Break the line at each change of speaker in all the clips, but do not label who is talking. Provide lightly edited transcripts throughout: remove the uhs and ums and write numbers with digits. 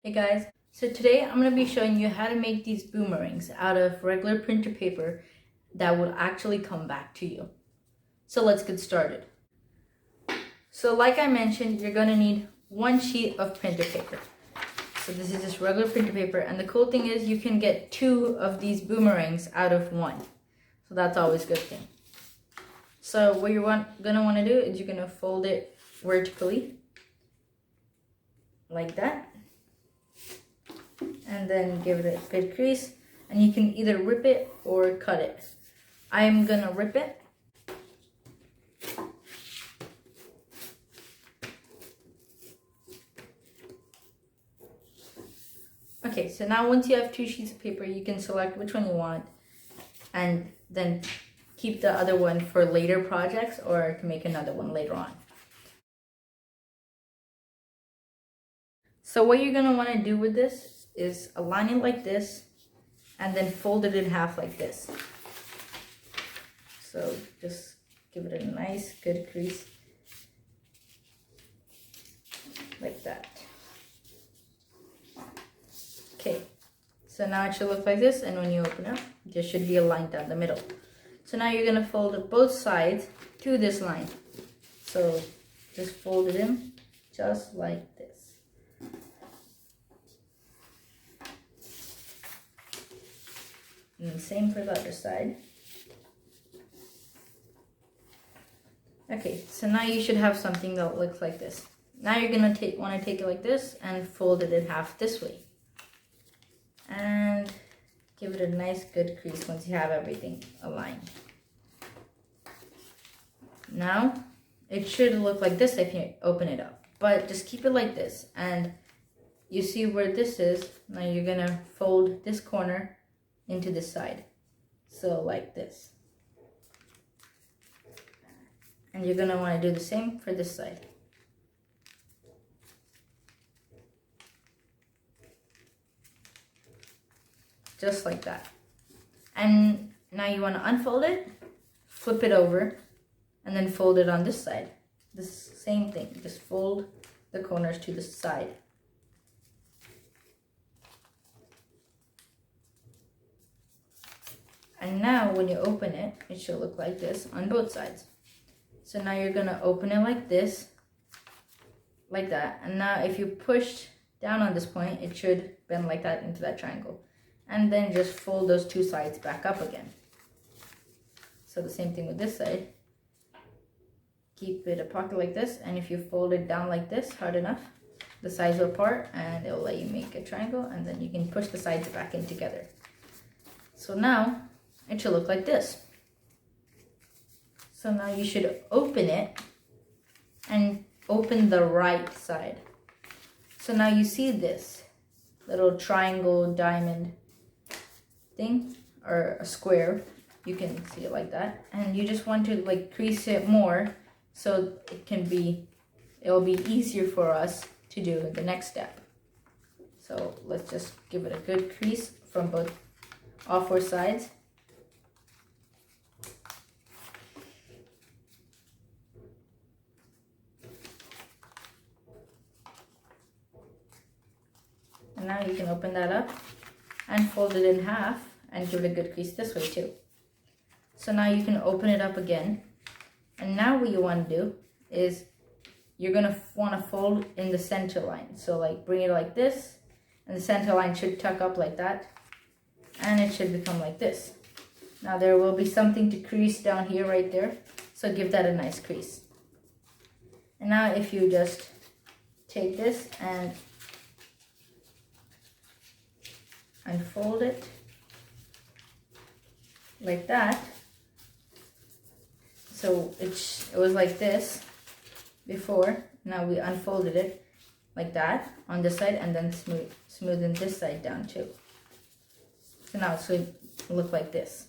Hey guys, so today I'm going to be showing you how to make these boomerangs out of regular printer paper that will actually come back to you. So let's get started. So like I mentioned, you're going to need one sheet of printer paper. So this is just regular printer paper, and the cool thing is you can get 2 of these boomerangs out of 1. So that's always a good thing. So what you're going to want to do is you're going to fold it vertically like that. And then give it a good crease, and you can either rip it or cut it. I'm gonna rip it. Okay, so now once you have 2 sheets of paper, you can select which one you want and then keep the other one for later projects or to make another one later on. So what you're gonna want to do with this is align it like this and then fold it in half like this. So just give it a nice good crease like that. Okay, so now it should look like this, and when you open it, there should be a line down the middle. So now you're gonna fold both sides to this line. So just fold it in just like this. And the same for the other side. Okay, so now you should have something that looks like this. Now you're gonna want to take it like this and fold it in half this way. And give it a nice good crease once you have everything aligned. Now, it should look like this if you open it up. But just keep it like this. And you see where this is. Now you're gonna fold this corner into this side. So like this. And you're gonna want to do the same for this side. Just like that. And now you want to unfold it, flip it over, and then fold it on this side. This same thing, just fold the corners to the side. And now when you open it, it should look like this on both sides. So now you're gonna open it like this, like that. And now if you push down on this point, it should bend like that into that triangle. And then just fold those 2 sides back up again. So the same thing with this side. Keep it a pocket like this, and if you fold it down like this hard enough, the sides will part and it will let you make a triangle, and then you can push the sides back in together. So now it should look like this. So now you should open it and open the right side. So now you see this little triangle diamond thing, or a square. You can see it like that, and you just want to like crease it more so it'll be easier for us to do the next step. So let's just give it a good crease from all 4 sides. And now you can open that up and fold it in half and give it a good crease this way too. So now you can open it up again. And now what you want to do is you're going to want to fold in the center line. So like bring it like this, and the center line should tuck up like that. And it should become like this. Now there will be something to crease down here right there. So give that a nice crease. And now if you just take this and unfold it like that. So it was like this before. Now we unfolded it like that on this side, and then smoothen this side down too. So now it should look like this.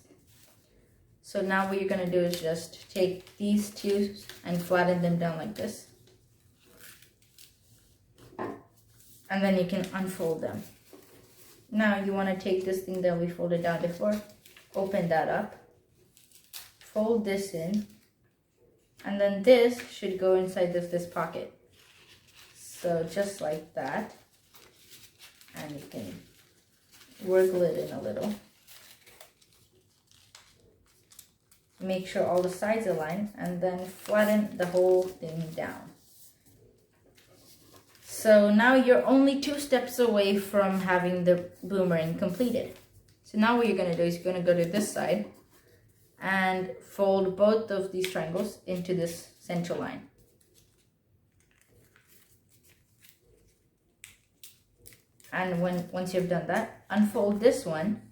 So now what you're going to do is just take these 2 and flatten them down like this. And then you can unfold them. Now you want to take this thing that we folded down before, open that up, fold this in, and then this should go inside this pocket. So just like that. and you can wiggle it in a little. Make sure all the sides align, and then flatten the whole thing down. So now you're only 2 steps away from having the boomerang completed. So now what you're going to do is you're going to go to this side and fold both of these triangles into this center line. And once you've done that, unfold this one,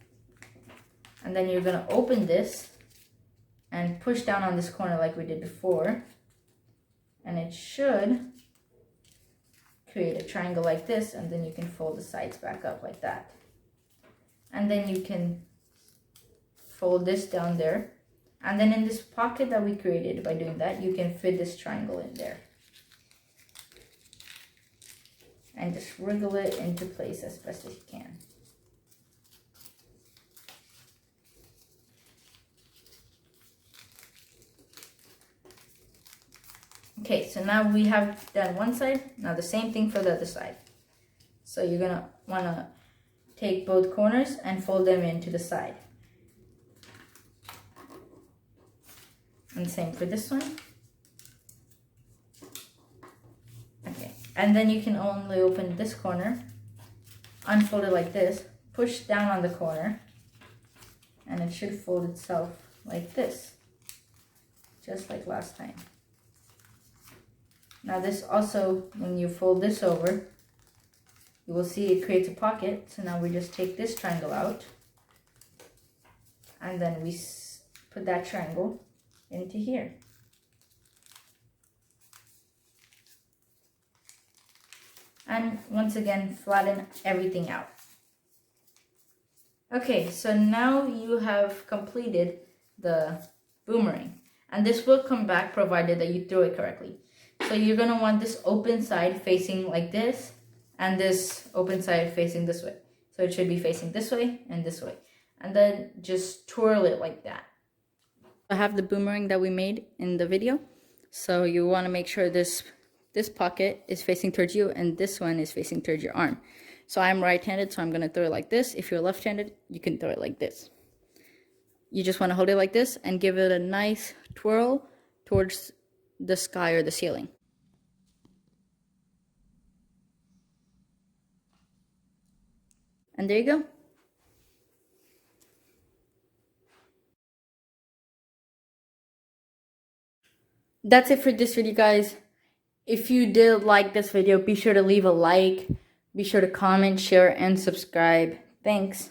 and then you're going to open this and push down on this corner like we did before, and it should create a triangle like this, and then you can fold the sides back up like that. And then you can fold this down there, and then in this pocket that we created by doing that, you can fit this triangle in there. And just wriggle it into place as best as you can. Okay, so now we have done one side. Now the same thing for the other side. So you're gonna wanna take both corners and fold them into the side. And same for this one. Okay, and then you can only open this corner, unfold it like this, push down on the corner, and it should fold itself like this, just like last time. Now this also, when you fold this over, you will see it creates a pocket. So now we just take this triangle out, and then we put that triangle into here. And once again, flatten everything out. Okay, so now you have completed the boomerang, and this will come back provided that you throw it correctly. So you're going to want this open side facing like this, and this open side facing this way. So it should be facing this way and this way. And then just twirl it like that. I have the boomerang that we made in the video. So you want to make sure this pocket is facing towards you and this one is facing towards your arm. So I'm right-handed, so I'm going to throw it like this. If you're left-handed, you can throw it like this. You just want to hold it like this and give it a nice twirl towards the sky or the ceiling. And there you go. That's it for this video, guys. If you did like this video, be sure to leave a like, be sure to comment, share, and subscribe. Thanks.